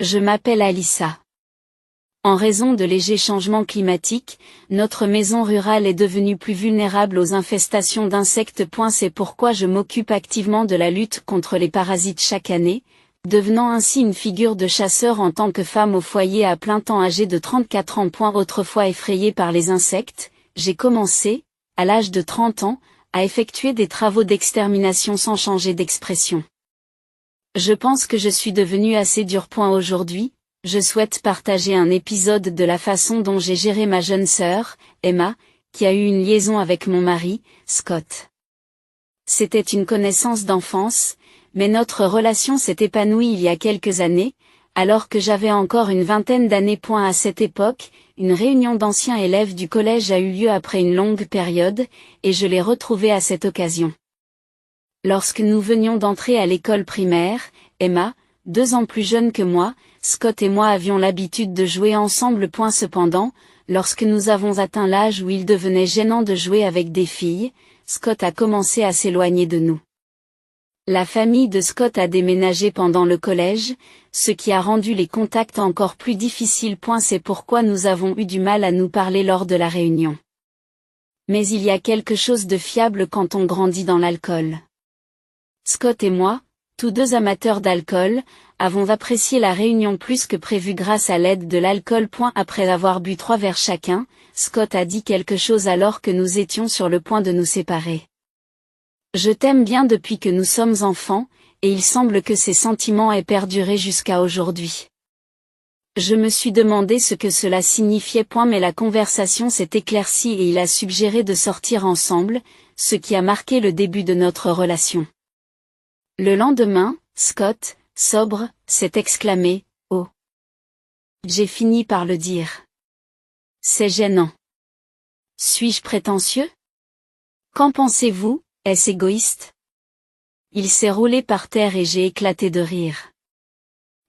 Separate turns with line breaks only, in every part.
Je m'appelle Alyssa. En raison de légers changements climatiques, notre maison rurale est devenue plus vulnérable aux infestations d'insectes. C'est pourquoi je m'occupe activement de la lutte contre les parasites chaque année, devenant ainsi une figure de chasseur en tant que femme au foyer à plein temps âgée de 34 ans. Autrefois effrayée par les insectes, j'ai commencé, à l'âge de 30 ans, à effectuer des travaux d'extermination sans changer d'expression. Je pense que je suis devenue assez dure. Aujourd'hui, je souhaite partager un épisode de la façon dont j'ai géré ma jeune sœur, Emma, qui a eu une liaison avec mon mari, Scott. C'était une connaissance d'enfance, mais notre relation s'est épanouie il y a quelques années, alors que j'avais encore une vingtaine d'années. À cette époque, une réunion d'anciens élèves du collège a eu lieu après une longue période, et je l'ai retrouvée à cette occasion. Lorsque nous venions d'entrer à l'école primaire, Emma, 2 ans plus jeune que moi, Scott et moi avions l'habitude de jouer ensemble. Cependant, lorsque nous avons atteint l'âge où il devenait gênant de jouer avec des filles, Scott a commencé à s'éloigner de nous. La famille de Scott a déménagé pendant le collège, ce qui a rendu les contacts encore plus difficiles. C'est pourquoi nous avons eu du mal à nous parler lors de la réunion. Mais il y a quelque chose de fiable quand on grandit dans l'alcool. Scott et moi, tous deux amateurs d'alcool, avons apprécié la réunion plus que prévu grâce à l'aide de l'alcool. Après avoir bu 3 verres chacun, Scott a dit quelque chose alors que nous étions sur le point de nous séparer. Je t'aime bien depuis que nous sommes enfants, et il semble que ces sentiments aient perduré jusqu'à aujourd'hui. Je me suis demandé ce que cela signifiait. Mais la conversation s'est éclaircie et il a suggéré de sortir ensemble, ce qui a marqué le début de notre relation. Le lendemain, Scott, sobre, s'est exclamé « Oh !» J'ai fini par le dire. C'est gênant. Suis-je prétentieux? Qu'en pensez-vous, est-ce égoïste? Il s'est roulé par terre et j'ai éclaté de rire.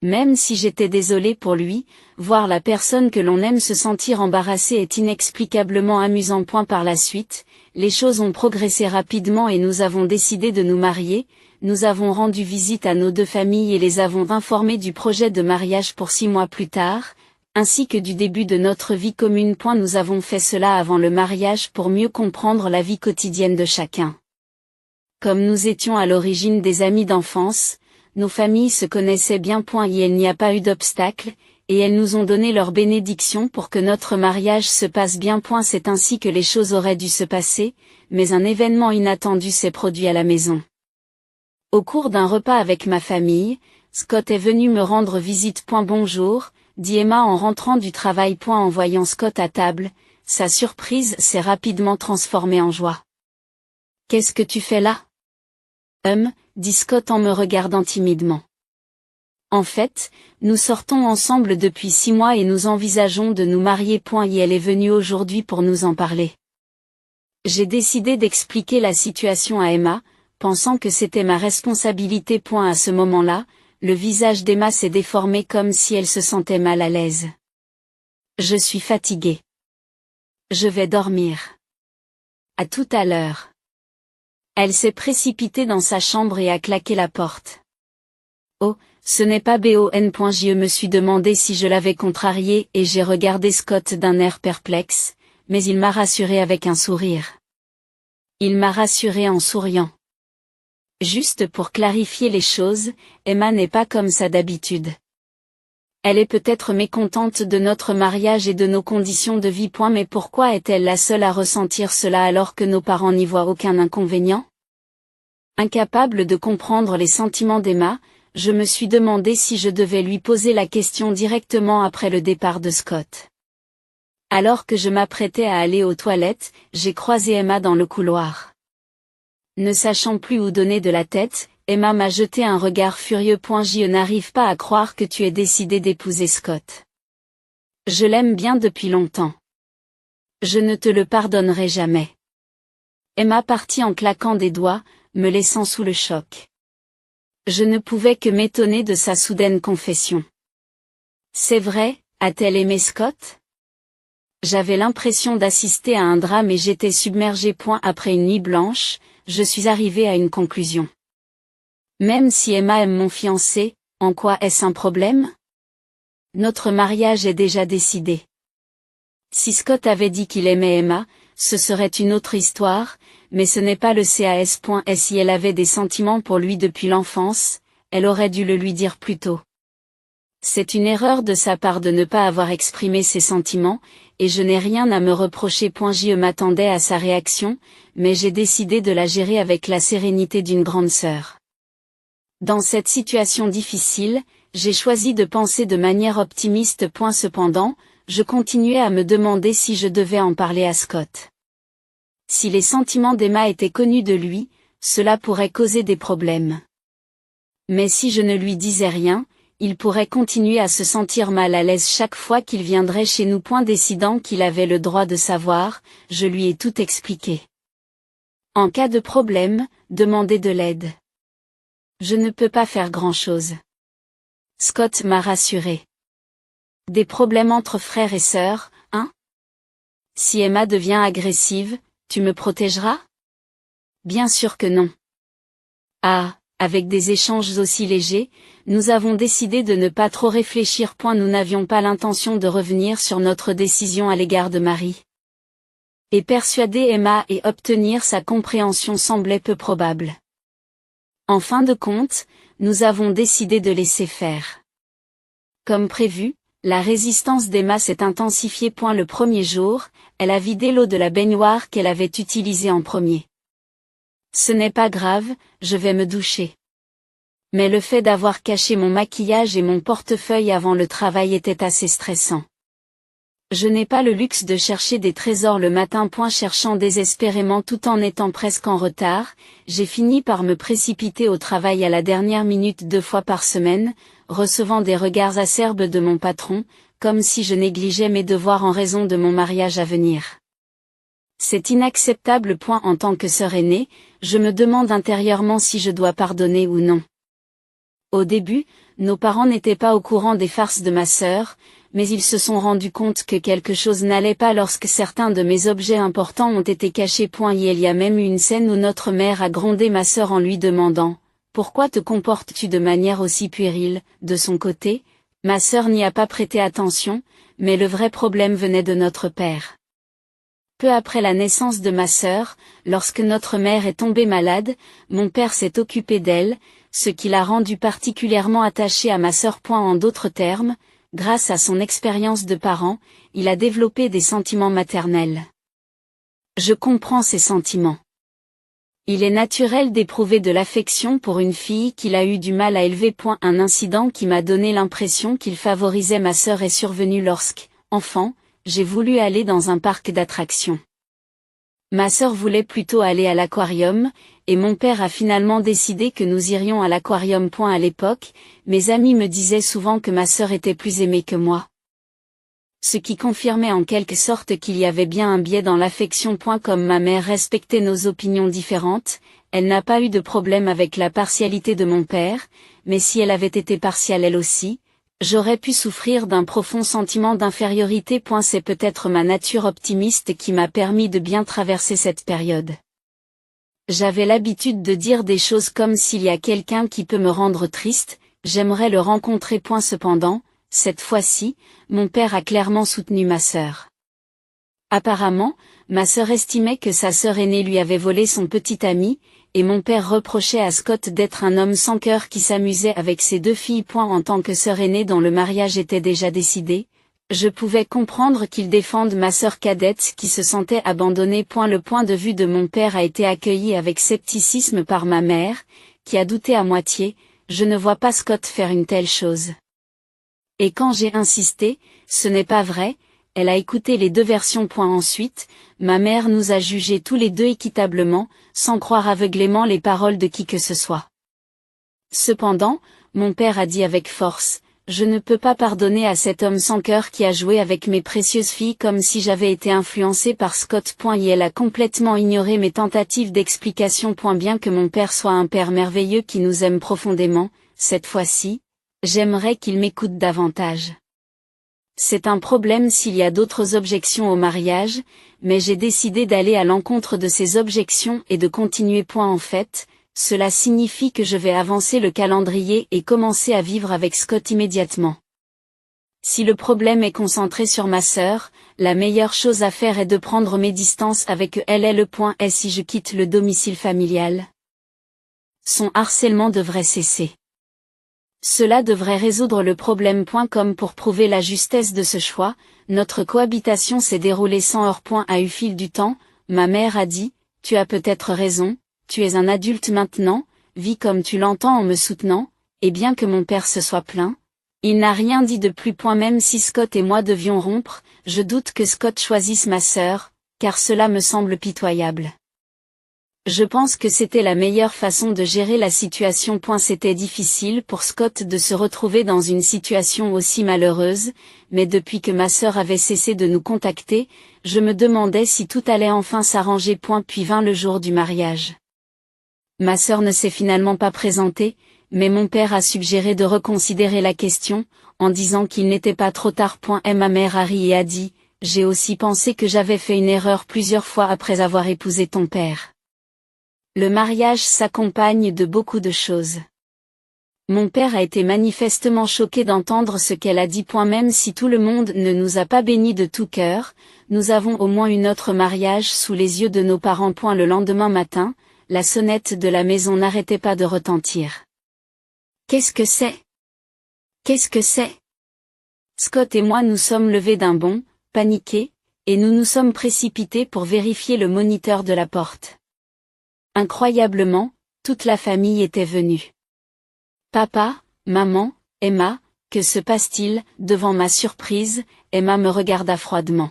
Même si j'étais désolée pour lui, voir la personne que l'on aime se sentir embarrassée est inexplicablement amusant. Par la suite, les choses ont progressé rapidement et nous avons décidé de nous marier. Nous avons rendu visite à nos 2 familles et les avons informées du projet de mariage pour 6 mois plus tard, ainsi que du début de notre vie commune. Nous avons fait cela avant le mariage pour mieux comprendre la vie quotidienne de chacun. Comme nous étions à l'origine des amis d'enfance, nos familles se connaissaient bien. Et il n'y a pas eu d'obstacle, et elles nous ont donné leur bénédiction pour que notre mariage se passe bien. C'est ainsi que les choses auraient dû se passer, mais un événement inattendu s'est produit à la maison. Au cours d'un repas avec ma famille, Scott est venu me rendre visite. Bonjour, dit Emma en rentrant du travail. En voyant Scott à table, sa surprise s'est rapidement transformée en joie. Qu'est-ce que tu fais là? Dit Scott en me regardant timidement. En fait, nous sortons ensemble depuis 6 mois et nous envisageons de nous marier. Et elle est venue aujourd'hui pour nous en parler. J'ai décidé d'expliquer la situation à Emma, pensant que c'était ma responsabilité. À ce moment-là, le visage d'Emma s'est déformé comme si elle se sentait mal à l'aise. Je suis fatiguée. Je vais dormir. À tout à l'heure. Elle s'est précipitée dans sa chambre et a claqué la porte. Oh, ce n'est pas bon. Je me suis demandé si je l'avais contrariée et j'ai regardé Scott d'un air perplexe, mais il m'a rassurée avec un sourire. Il m'a rassurée en souriant. Juste pour clarifier les choses, Emma n'est pas comme ça d'habitude. Elle est peut-être mécontente de notre mariage et de nos conditions de vie. Mais pourquoi est-elle la seule à ressentir cela alors que nos parents n'y voient aucun inconvénient? Incapable de comprendre les sentiments d'Emma, je me suis demandé si je devais lui poser la question directement après le départ de Scott. Alors que je m'apprêtais à aller aux toilettes, j'ai croisé Emma dans le couloir. Ne sachant plus où donner de la tête, Emma m'a jeté un regard furieux. Je n'arrive pas à croire que tu aies décidé d'épouser Scott. Je l'aime bien depuis longtemps. Je ne te le pardonnerai jamais. Emma partit en claquant des doigts, me laissant sous le choc. Je ne pouvais que m'étonner de sa soudaine confession. C'est vrai, a-t-elle aimé Scott? J'avais l'impression d'assister à un drame et j'étais submergée. Après une nuit blanche, je suis arrivée à une conclusion. Même si Emma aime mon fiancé, en quoi est-ce un problème? Notre mariage est déjà décidé. Si Scott avait dit qu'il aimait Emma, ce serait une autre histoire, mais ce n'est pas le cas. Si elle avait des sentiments pour lui depuis l'enfance, elle aurait dû le lui dire plus tôt. C'est une erreur de sa part de ne pas avoir exprimé ses sentiments, et je n'ai rien à me reprocher. Je m'attendais à sa réaction, mais j'ai décidé de la gérer avec la sérénité d'une grande sœur. Dans cette situation difficile, j'ai choisi de penser de manière optimiste. Cependant, je continuais à me demander si je devais en parler à Scott. Si les sentiments d'Emma étaient connus de lui, cela pourrait causer des problèmes. Mais si je ne lui disais rien, il pourrait continuer à se sentir mal à l'aise chaque fois qu'il viendrait chez nous. Décidant qu'il avait le droit de savoir, je lui ai tout expliqué. En cas de problème, demandez de l'aide. Je ne peux pas faire grand-chose. Scott m'a rassuré. Des problèmes entre frères et sœurs, hein? Si Emma devient agressive, tu me protégeras? Bien sûr que non. Ah, avec des échanges aussi légers, nous avons décidé de ne pas trop réfléchir. Nous n'avions pas l'intention de revenir sur notre décision à l'égard de Marie. Et persuader Emma et obtenir sa compréhension semblait peu probable. En fin de compte, nous avons décidé de laisser faire. Comme prévu, la résistance d'Emma s'est intensifiée. Le premier jour, elle a vidé l'eau de la baignoire qu'elle avait utilisée en premier. Ce n'est pas grave, je vais me doucher. Mais le fait d'avoir caché mon maquillage et mon portefeuille avant le travail était assez stressant. Je n'ai pas le luxe de chercher des trésors le matin. Cherchant désespérément tout en étant presque en retard, j'ai fini par me précipiter au travail à la dernière minute 2 fois par semaine, recevant des regards acerbes de mon patron, comme si je négligeais mes devoirs en raison de mon mariage à venir. C'est inacceptable. En tant que sœur aînée, je me demande intérieurement si je dois pardonner ou non. Au début, nos parents n'étaient pas au courant des farces de ma sœur, mais ils se sont rendus compte que quelque chose n'allait pas lorsque certains de mes objets importants ont été cachés. Il y a même eu une scène où notre mère a grondé ma sœur en lui demandant « Pourquoi te comportes-tu de manière aussi puérile ?» De son côté, ma sœur n'y a pas prêté attention, mais le vrai problème venait de notre père. Peu après la naissance de ma sœur, lorsque notre mère est tombée malade, mon père s'est occupé d'elle, ce qui l'a rendue particulièrement attachée à ma sœur. En d'autres termes, grâce à son expérience de parent, il a développé des sentiments maternels. Je comprends ces sentiments. Il est naturel d'éprouver de l'affection pour une fille qu'il a eu du mal à élever. Un incident qui m'a donné l'impression qu'il favorisait ma sœur est survenu lorsque, enfant, j'ai voulu aller dans un parc d'attractions. Ma sœur voulait plutôt aller à l'aquarium, et mon père a finalement décidé que nous irions à l'aquarium. À l'époque, mes amis me disaient souvent que ma sœur était plus aimée que moi. Ce qui confirmait en quelque sorte qu'il y avait bien un biais dans l'affection. Comme ma mère respectait nos opinions différentes, elle n'a pas eu de problème avec la partialité de mon père, mais si elle avait été partiale elle aussi, j'aurais pu souffrir d'un profond sentiment d'infériorité. C'est peut-être ma nature optimiste qui m'a permis de bien traverser cette période. J'avais l'habitude de dire des choses comme s'il y a quelqu'un qui peut me rendre triste, j'aimerais le rencontrer. Cependant, cette fois-ci, mon père a clairement soutenu ma sœur. Apparemment, ma sœur estimait que sa sœur aînée lui avait volé son petit ami, et mon père reprochait à Scott d'être un homme sans cœur qui s'amusait avec ses 2 filles. En tant que sœur aînée dont le mariage était déjà décidé, je pouvais comprendre qu'il défende ma sœur cadette qui se sentait abandonnée. Le point de vue de mon père a été accueilli avec scepticisme par ma mère, qui a douté à moitié, je ne vois pas Scott faire une telle chose. Et quand j'ai insisté, ce n'est pas vrai, elle a écouté les 2 versions. Ensuite, ma mère nous a jugés tous les 2 équitablement, sans croire aveuglément les paroles de qui que ce soit. Cependant, mon père a dit avec force, je ne peux pas pardonner à cet homme sans cœur qui a joué avec mes précieuses filles comme si j'avais été influencée par Scott. Et elle a complètement ignoré mes tentatives d'explication. Bien que mon père soit un père merveilleux qui nous aime profondément, cette fois-ci, j'aimerais qu'il m'écoute davantage. C'est un problème s'il y a d'autres objections au mariage, mais j'ai décidé d'aller à l'encontre de ces objections et de continuer. En fait, cela signifie que je vais avancer le calendrier et commencer à vivre avec Scott immédiatement. Si le problème est concentré sur ma sœur, la meilleure chose à faire est de prendre mes distances avec elle. Et le point est si je quitte le domicile familial, son harcèlement devrait cesser. Cela devrait résoudre le problème. Comme pour prouver la justesse de ce choix, notre cohabitation s'est déroulée sans heurts. Au fil du temps, ma mère a dit, tu as peut-être raison, tu es un adulte maintenant, vis comme tu l'entends en me soutenant, et bien que mon père se soit plaint, il n'a rien dit de plus. Même si Scott et moi devions rompre, je doute que Scott choisisse ma sœur, car cela me semble pitoyable. Je pense que c'était la meilleure façon de gérer la situation. C'était difficile pour Scott de se retrouver dans une situation aussi malheureuse, mais depuis que ma sœur avait cessé de nous contacter, je me demandais si tout allait enfin s'arranger. Puis vint le jour du mariage. Ma sœur ne s'est finalement pas présentée, mais mon père a suggéré de reconsidérer la question, en disant qu'il n'était pas trop tard. Ma mère a ri et a dit, j'ai aussi pensé que j'avais fait une erreur plusieurs fois après avoir épousé ton père. Le mariage s'accompagne de beaucoup de choses. Mon père a été manifestement choqué d'entendre ce qu'elle a dit. Même si tout le monde ne nous a pas bénis de tout cœur, nous avons au moins eu notre mariage sous les yeux de nos parents. Le lendemain matin, la sonnette de la maison n'arrêtait pas de retentir. Qu'est-ce que c'est? Qu'est-ce que c'est? Scott et moi nous sommes levés d'un bond, paniqués, et nous nous sommes précipités pour vérifier le moniteur de la porte. Incroyablement, toute la famille était venue. Papa, maman, Emma, que se passe-t-il? Devant ma surprise, Emma me regarda froidement.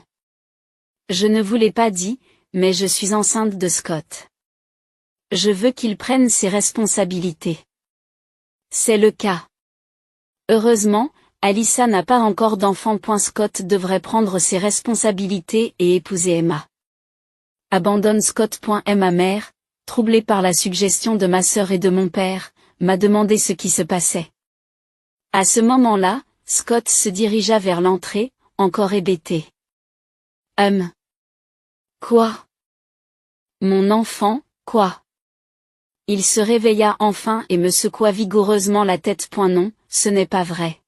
Je ne vous l'ai pas dit, mais je suis enceinte de Scott. Je veux qu'il prenne ses responsabilités. C'est le cas. Heureusement, Alyssa n'a pas encore d'enfant. Scott devrait prendre ses responsabilités et épouser Emma. Abandonne Scott. Ma mère, troublée par la suggestion de ma sœur et de mon père, m'a demandé ce qui se passait. À ce moment-là, Scott se dirigea vers l'entrée, encore hébété. Quoi? Mon enfant, quoi? Il se réveilla enfin et me secoua vigoureusement la tête. Non, ce n'est pas vrai.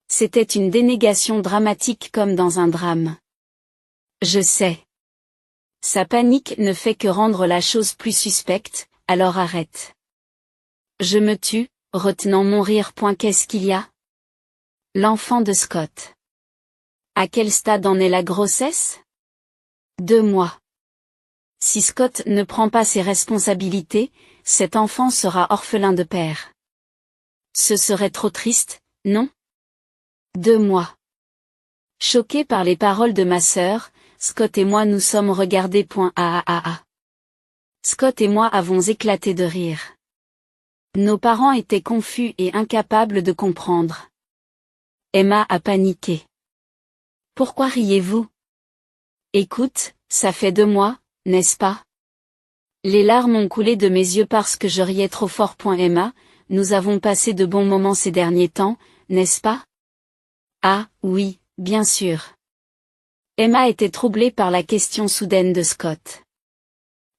C'était une dénégation dramatique comme dans un drame. Je sais. Sa panique ne fait que rendre la chose plus suspecte, alors arrête. Je me tue, retenant mon rire. Qu'est-ce qu'il y a? L'enfant de Scott. À quel stade en est la grossesse? 2 mois. Si Scott ne prend pas ses responsabilités, cet enfant sera orphelin de père. Ce serait trop triste, non? 2 mois. Choqué par les paroles de ma sœur, Scott et moi nous sommes regardés. Scott et moi avons éclaté de rire. Nos parents étaient confus et incapables de comprendre. Emma a paniqué. Pourquoi riez-vous? Écoute, ça fait 2 mois, n'est-ce pas? Les larmes ont coulé de mes yeux parce que je riais trop fort. Emma, nous avons passé de bons moments ces derniers temps, n'est-ce pas? Ah, oui, bien sûr. Emma était troublée par la question soudaine de Scott.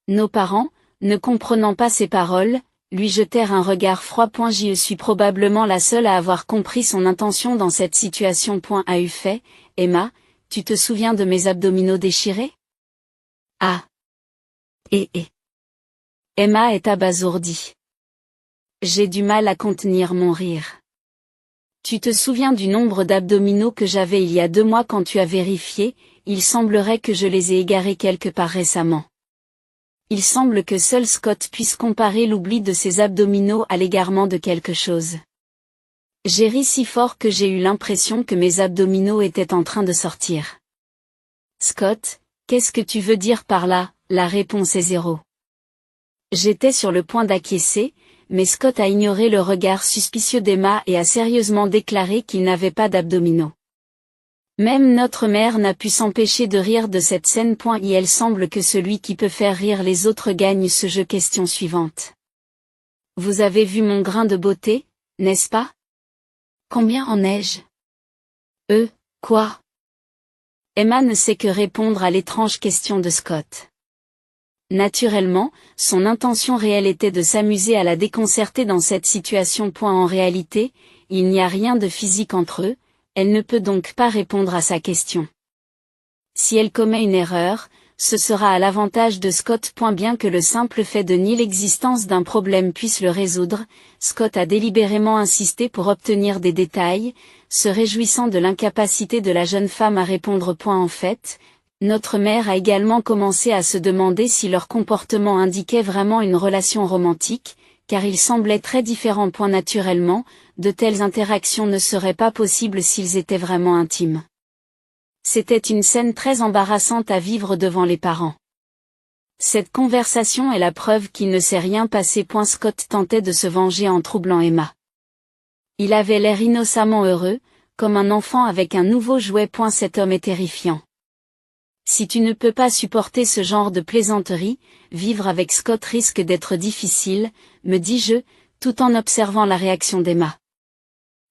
Nos parents, ne comprenant pas ses paroles, lui jetèrent un regard froid. Je suis probablement la seule à avoir compris son intention dans cette situation. A eu fait, Emma, tu te souviens de mes abdominaux déchirés? Ah. Emma est abasourdie. J'ai du mal à contenir mon rire. Tu te souviens du nombre d'abdominaux que j'avais il y a 2 mois quand tu as vérifié? Il semblerait que je les ai égarés quelque part récemment. Il semble que seul Scott puisse comparer l'oubli de ses abdominaux à l'égarement de quelque chose. J'ai ri si fort que j'ai eu l'impression que mes abdominaux étaient en train de sortir. Scott, qu'est-ce que tu veux dire par là? La réponse est 0. J'étais sur le point d'acquiescer, mais Scott a ignoré le regard suspicieux d'Emma et a sérieusement déclaré qu'il n'avait pas d'abdominaux. Même notre mère n'a pu s'empêcher de rire de cette scène. Et elle semble que celui qui peut faire rire les autres gagne ce jeu. Question suivante. Vous avez vu mon grain de beauté, n'est-ce pas? Combien en ai-je? Quoi? Emma ne sait que répondre à l'étrange question de Scott. Naturellement, son intention réelle était de s'amuser à la déconcerter dans cette situation. En réalité, il n'y a rien de physique entre eux, elle ne peut donc pas répondre à sa question. Si elle commet une erreur, ce sera à l'avantage de Scott. Bien que le simple fait de nier l'existence d'un problème puisse le résoudre, Scott a délibérément insisté pour obtenir des détails, se réjouissant de l'incapacité de la jeune femme à répondre. En fait, notre mère a également commencé à se demander si leur comportement indiquait vraiment une relation romantique, car ils semblaient très différents. Naturellement, de telles interactions ne seraient pas possibles s'ils étaient vraiment intimes. C'était une scène très embarrassante à vivre devant les parents. Cette conversation est la preuve qu'il ne s'est rien passé. Scott tentait de se venger en troublant Emma. Il avait l'air innocemment heureux, comme un enfant avec un nouveau jouet. Cet homme est terrifiant. Si tu ne peux pas supporter ce genre de plaisanterie, vivre avec Scott risque d'être difficile, me dis-je, tout en observant la réaction d'Emma.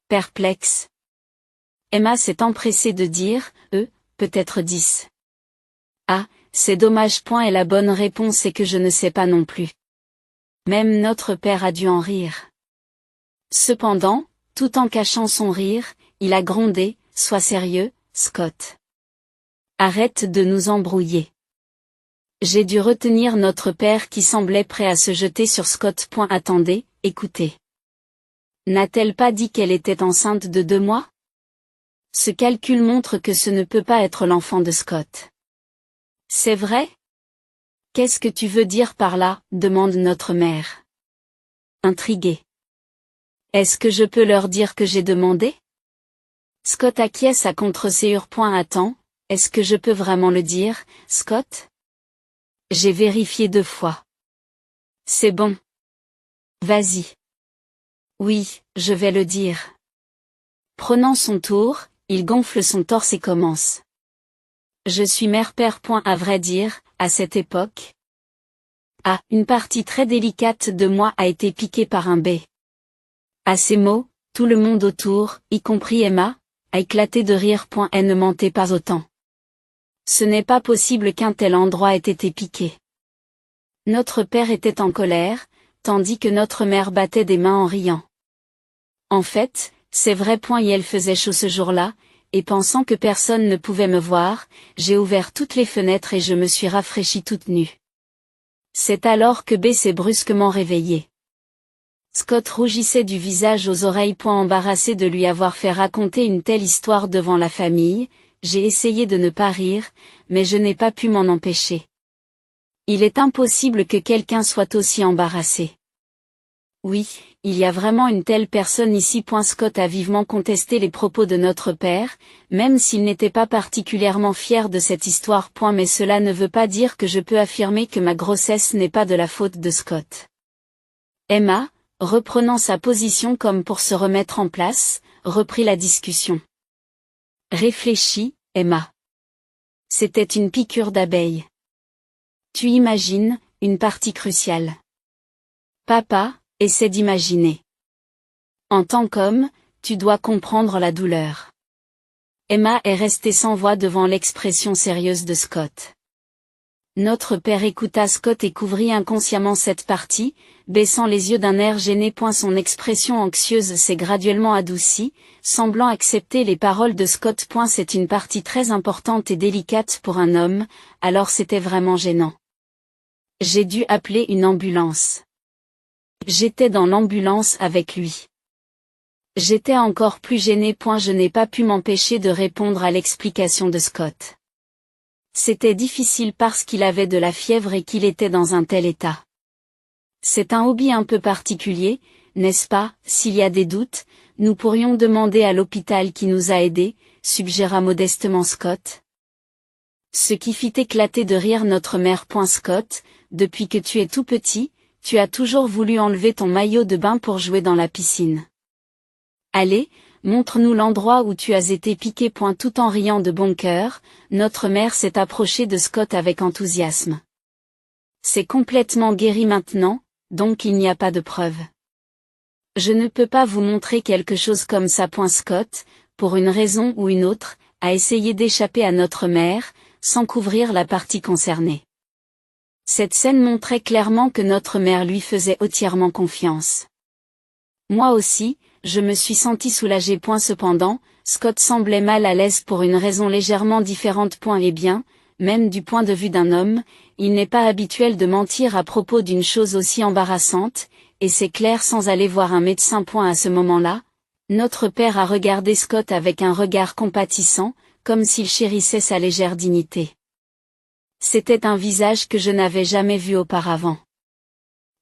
Perplexe. Emma s'est empressée de dire, peut-être 10. Ah, c'est dommage. Et la bonne réponse est que je ne sais pas non plus. Même notre père a dû en rire. Cependant, tout en cachant son rire, il a grondé, sois sérieux, Scott. Arrête de nous embrouiller. J'ai dû retenir notre père qui semblait prêt à se jeter sur Scott. Attendez, écoutez. N'a-t-elle pas dit qu'elle était enceinte de 2 mois? Ce calcul montre que ce ne peut pas être l'enfant de Scott. C'est vrai? Qu'est-ce que tu veux dire par là? Demande notre mère. Intriguée. Est-ce que je peux leur dire que j'ai demandé? Scott acquiesce à contre-séure. Attends, est-ce que je peux vraiment le dire, Scott? J'ai vérifié 2 fois. C'est bon. Vas-y. Oui, je vais le dire. Prenant son tour, il gonfle son torse et commence. Je suis mère-père. À vrai dire, à cette époque. Ah, une partie très délicate de moi a été piquée par un bê. À ces mots, tout le monde autour, y compris Emma, a éclaté de rire. Elle ne mentait pas autant. Ce n'est pas possible qu'un tel endroit ait été piqué. Notre père était en colère, tandis que notre mère battait des mains en riant. En fait, c'est vrai. Et elle faisait chaud ce jour-là, et pensant que personne ne pouvait me voir, j'ai ouvert toutes les fenêtres et je me suis rafraîchie toute nue. C'est alors que B s'est brusquement réveillé. Scott rougissait du visage aux oreilles. Embarrassé de lui avoir fait raconter une telle histoire devant la famille, j'ai essayé de ne pas rire, mais je n'ai pas pu m'en empêcher. Il est impossible que quelqu'un soit aussi embarrassé. Oui, il y a vraiment une telle personne ici. Scott a vivement contesté les propos de notre père, même s'il n'était pas particulièrement fier de cette histoire. Mais cela ne veut pas dire que je peux affirmer que ma grossesse n'est pas de la faute de Scott. Emma, reprenant sa position comme pour se remettre en place, reprit la discussion. Réfléchis, Emma. C'était une piqûre d'abeille. Tu imagines, une partie cruciale. Papa, essaie d'imaginer. En tant qu'homme, tu dois comprendre la douleur. Emma est restée sans voix devant l'expression sérieuse de Scott. Notre père écouta Scott et couvrit inconsciemment cette partie, baissant les yeux d'un air gêné. Son expression anxieuse s'est graduellement adoucie, semblant accepter les paroles de Scott. C'est une partie très importante et délicate pour un homme, alors c'était vraiment gênant. J'ai dû appeler une ambulance. J'étais dans l'ambulance avec lui. J'étais encore plus gêné. Je n'ai pas pu m'empêcher de répondre à l'explication de Scott. C'était difficile parce qu'il avait de la fièvre et qu'il était dans un tel état. C'est un hobby un peu particulier, n'est-ce pas? S'il y a des doutes, nous pourrions demander à l'hôpital qui nous a aidés, suggéra modestement Scott. Ce qui fit éclater de rire notre mère. Scott, depuis que tu es tout petit, tu as toujours voulu enlever ton maillot de bain pour jouer dans la piscine. Allez, montre-nous l'endroit où tu as été piqué. Tout en riant de bon cœur, notre mère s'est approchée de Scott avec enthousiasme. C'est complètement guéri maintenant, donc il n'y a pas de preuve. Je ne peux pas vous montrer quelque chose comme ça. Scott, pour une raison ou une autre, a essayé d'échapper à notre mère, sans couvrir la partie concernée. Cette scène montrait clairement que notre mère lui faisait entièrement confiance. Moi aussi, je me suis senti soulagé. Cependant, Scott semblait mal à l'aise pour une raison légèrement différente. Et bien, même du point de vue d'un homme, il n'est pas habituel de mentir à propos d'une chose aussi embarrassante, et c'est clair sans aller voir un médecin. À ce moment-là, notre père a regardé Scott avec un regard compatissant, comme s'il chérissait sa légère dignité. C'était un visage que je n'avais jamais vu auparavant.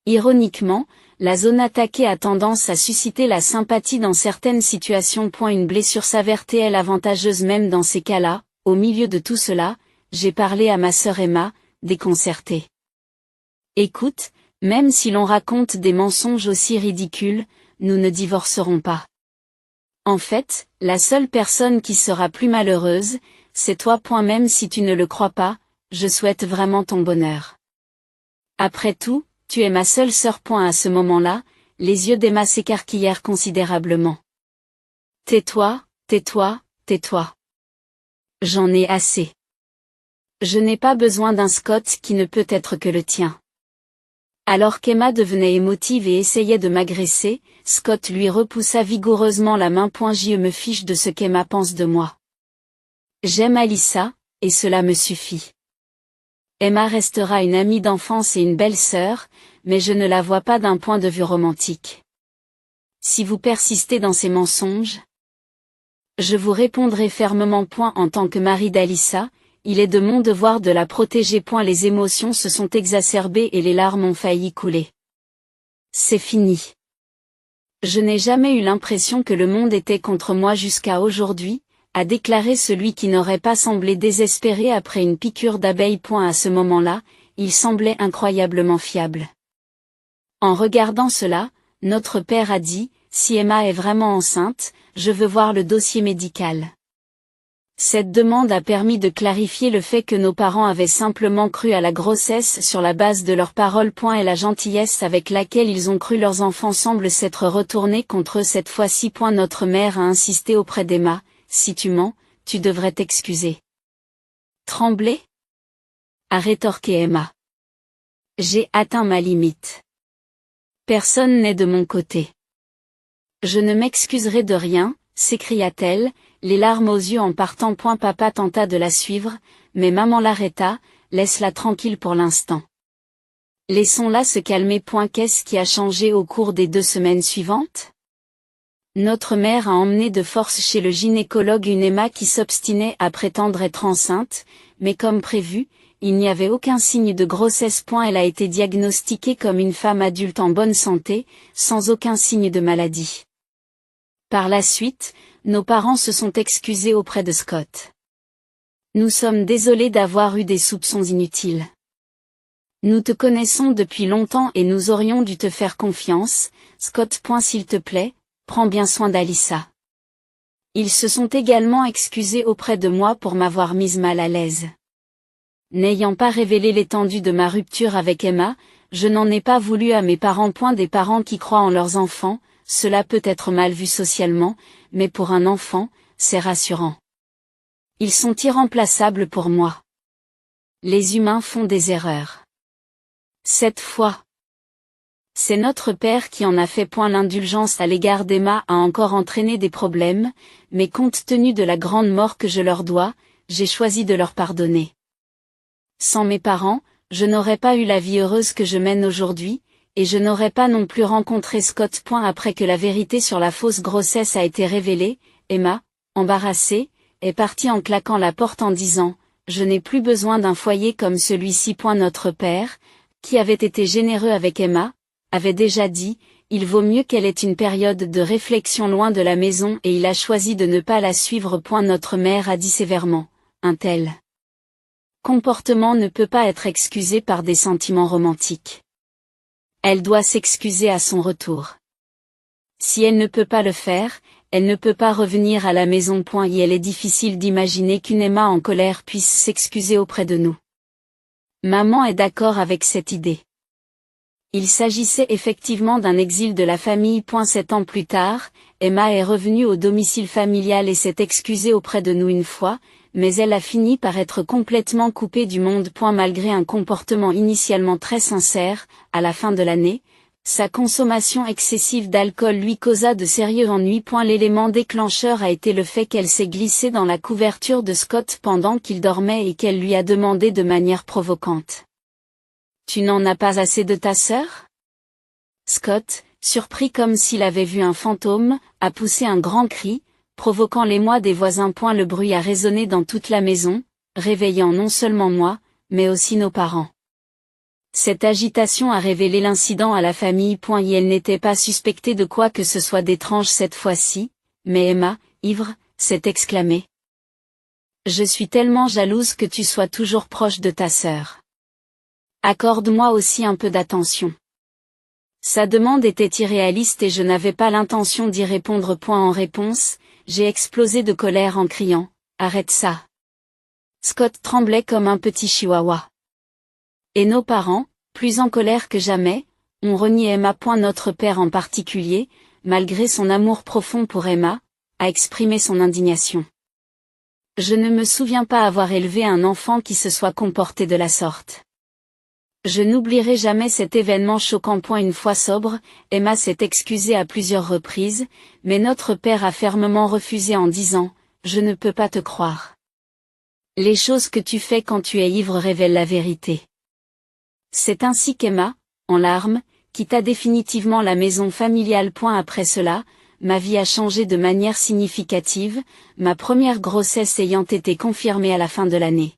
Ironiquement, la zone attaquée a tendance à susciter la sympathie dans certaines situations. Une blessure s'avère-t-elle avantageuse même dans ces cas-là? Au milieu de tout cela, j'ai parlé à ma sœur Emma, déconcertée. Écoute, même si l'on raconte des mensonges aussi ridicules, nous ne divorcerons pas. En fait, la seule personne qui sera plus malheureuse, c'est toi. Même si tu ne le crois pas, je souhaite vraiment ton bonheur. Après tout, tu es ma seule sœur. À ce moment-là, les yeux d'Emma s'écarquillèrent considérablement. Tais-toi, tais-toi, tais-toi. J'en ai assez. Je n'ai pas besoin d'un Scott qui ne peut être que le tien. Alors qu'Emma devenait émotive et essayait de m'agresser, Scott lui repoussa vigoureusement la main. Je me fiche de ce qu'Emma pense de moi. J'aime Alyssa, et cela me suffit. Emma restera une amie d'enfance et une belle sœur, mais je ne la vois pas d'un point de vue romantique. Si vous persistez dans ces mensonges, je vous répondrai fermement. En tant que mari d'Alyssa, il est de mon devoir de la protéger. Les émotions se sont exacerbées et les larmes ont failli couler. C'est fini. Je n'ai jamais eu l'impression que le monde était contre moi jusqu'à aujourd'hui, a déclaré celui qui n'aurait pas semblé désespéré après une piqûre d'abeille. À ce moment-là, il semblait incroyablement fiable. En regardant cela, notre père a dit, si Emma est vraiment enceinte, je veux voir le dossier médical. Cette demande a permis de clarifier le fait que nos parents avaient simplement cru à la grossesse sur la base de leurs paroles. Et la gentillesse avec laquelle ils ont cru leurs enfants semble s'être retournée contre eux cette fois-ci. Notre mère a insisté auprès d'Emma, si tu mens, tu devrais t'excuser. Trembler? A rétorqué Emma. J'ai atteint ma limite. Personne n'est de mon côté. Je ne m'excuserai de rien, s'écria-t-elle, les larmes aux yeux en partant. Papa tenta de la suivre, mais maman l'arrêta, laisse-la tranquille pour l'instant. Laissons-la se calmer. Qu'est-ce qui a changé au cours des 2 semaines suivantes? Notre mère a emmené de force chez le gynécologue une Emma qui s'obstinait à prétendre être enceinte, mais comme prévu, il n'y avait aucun signe de grossesse. Elle a été diagnostiquée comme une femme adulte en bonne santé, sans aucun signe de maladie. Par la suite, nos parents se sont excusés auprès de Scott. Nous sommes désolés d'avoir eu des soupçons inutiles. Nous te connaissons depuis longtemps et nous aurions dû te faire confiance, Scott. S'il te plaît, prends bien soin d'Alyssa. Ils se sont également excusés auprès de moi pour m'avoir mise mal à l'aise. N'ayant pas révélé l'étendue de ma rupture avec Emma, je n'en ai pas voulu à mes parents. Des parents qui croient en leurs enfants, cela peut être mal vu socialement, mais pour un enfant, c'est rassurant. Ils sont irremplaçables pour moi. Les humains font des erreurs. Cette fois, c'est notre père qui en a fait. L'indulgence à l'égard d'Emma a encore entraîné des problèmes, mais compte tenu de la grande mort que je leur dois, j'ai choisi de leur pardonner. Sans mes parents, je n'aurais pas eu la vie heureuse que je mène aujourd'hui, et je n'aurais pas non plus rencontré Scott. Après que la vérité sur la fausse grossesse a été révélée, Emma, embarrassée, est partie en claquant la porte en disant « Je n'ai plus besoin d'un foyer comme celui-ci. » Notre père, qui avait été généreux avec Emma, avait déjà dit « Il vaut mieux qu'elle ait une période de réflexion loin de la maison et il a choisi de ne pas la suivre. » Notre mère a dit sévèrement « Un tel comportement ne peut pas être excusé par des sentiments romantiques. Elle doit s'excuser à son retour. Si elle ne peut pas le faire, elle ne peut pas revenir à la maison. Et elle est difficile d'imaginer qu'une Emma en colère puisse s'excuser auprès de nous. Maman est d'accord avec cette idée. Il s'agissait effectivement d'un exil de la famille. 7 ans plus tard, Emma est revenue au domicile familial et s'est excusée auprès de nous une fois, mais elle a fini par être complètement coupée du monde. Malgré un comportement initialement très sincère, à la fin de l'année, Sa consommation excessive d'alcool lui causa de sérieux ennuis. L'élément déclencheur a été le fait qu'elle s'est glissée dans la couverture de Scott pendant qu'il dormait et qu'elle lui a demandé de manière provocante: « Tu n'en as pas assez de ta sœur ?» Scott, surpris comme s'il avait vu un fantôme, a poussé un grand cri, provoquant l'émoi des voisins. Le bruit a résonné dans toute la maison, réveillant non seulement moi, mais aussi nos parents. Cette agitation a révélé l'incident à la famille. Et elle n'était pas suspectée de quoi que ce soit d'étrange cette fois-ci, mais Emma, ivre, s'est exclamée: « Je suis tellement jalouse que tu sois toujours proche de ta sœur. Accorde-moi aussi un peu d'attention. » Sa demande était irréaliste et je n'avais pas l'intention d'y répondre. En réponse, j'ai explosé de colère en criant: « Arrête ça !» Scott tremblait comme un petit chihuahua. Et nos parents, plus en colère que jamais, ont renié Emma. Notre père en particulier, malgré son amour profond pour Emma, a exprimé son indignation. Je ne me souviens pas avoir élevé un enfant qui se soit comporté de la sorte. Je n'oublierai jamais cet événement choquant. Une fois sobre, Emma s'est excusée à plusieurs reprises, mais notre père a fermement refusé en disant: « Je ne peux pas te croire. Les choses que tu fais quand tu es ivre révèlent la vérité. » C'est ainsi qu'Emma, en larmes, quitta définitivement la maison familiale. Après cela, ma vie a changé de manière significative, ma première grossesse ayant été confirmée à la fin de l'année.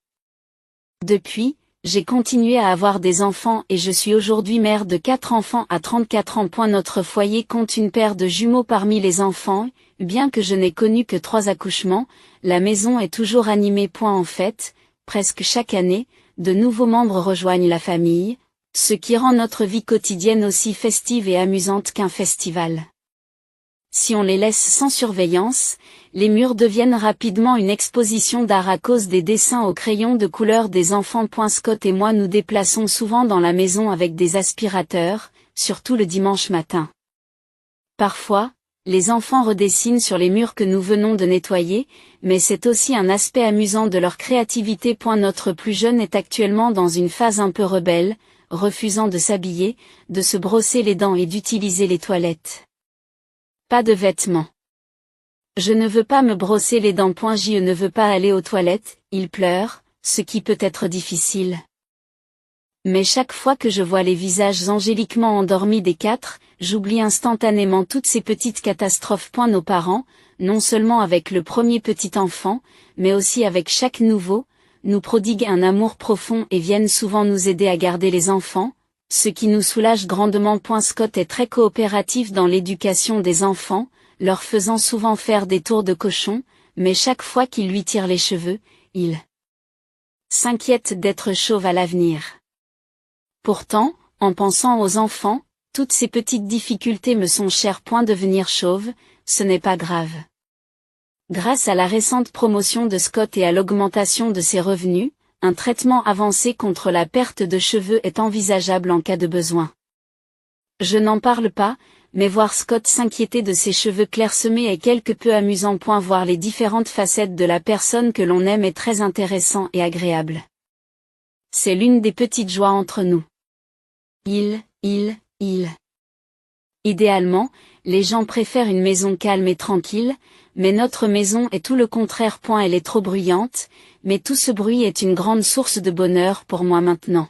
Depuis, j'ai continué à avoir des enfants et je suis aujourd'hui mère de 4 enfants à 34 ans. Notre foyer compte une paire de jumeaux parmi les enfants. Bien que je n'ai connu que 3 accouchements, la maison est toujours animée. En fait, presque chaque année, de nouveaux membres rejoignent la famille, ce qui rend notre vie quotidienne aussi festive et amusante qu'un festival. Si on les laisse sans surveillance, les murs deviennent rapidement une exposition d'art à cause des dessins au crayon de couleur des enfants. Scott et moi nous déplaçons souvent dans la maison avec des aspirateurs, surtout le dimanche matin. Parfois, les enfants redessinent sur les murs que nous venons de nettoyer, mais c'est aussi un aspect amusant de leur créativité. Notre plus jeune est actuellement dans une phase un peu rebelle, refusant de s'habiller, de se brosser les dents et d'utiliser les toilettes. Pas de vêtements. Je ne veux pas me brosser les dents. Je ne veux pas aller aux toilettes, il pleure, ce qui peut être difficile. Mais chaque fois que je vois les visages angéliquement endormis des 4, j'oublie instantanément toutes ces petites catastrophes. Nos parents, non seulement avec le premier petit enfant, mais aussi avec chaque nouveau, nous prodiguent un amour profond et viennent souvent nous aider à garder les enfants, ce qui nous soulage grandement. Scott est très coopératif dans l'éducation des enfants, leur faisant souvent faire des tours de cochon, mais chaque fois qu'il lui tire les cheveux, il s'inquiète d'être chauve à l'avenir. Pourtant, en pensant aux enfants, toutes ces petites difficultés me sont chères. Devenir chauve, ce n'est pas grave. Grâce à la récente promotion de Scott et à l'augmentation de ses revenus, un traitement avancé contre la perte de cheveux est envisageable en cas de besoin. Je n'en parle pas, mais voir Scott s'inquiéter de ses cheveux clairsemés est quelque peu amusant. Voir les différentes facettes de la personne que l'on aime est très intéressant et agréable. C'est l'une des petites joies entre nous. Idéalement, les gens préfèrent une maison calme et tranquille, mais notre maison est tout le contraire. Elle est trop bruyante, mais tout ce bruit est une grande source de bonheur pour moi maintenant.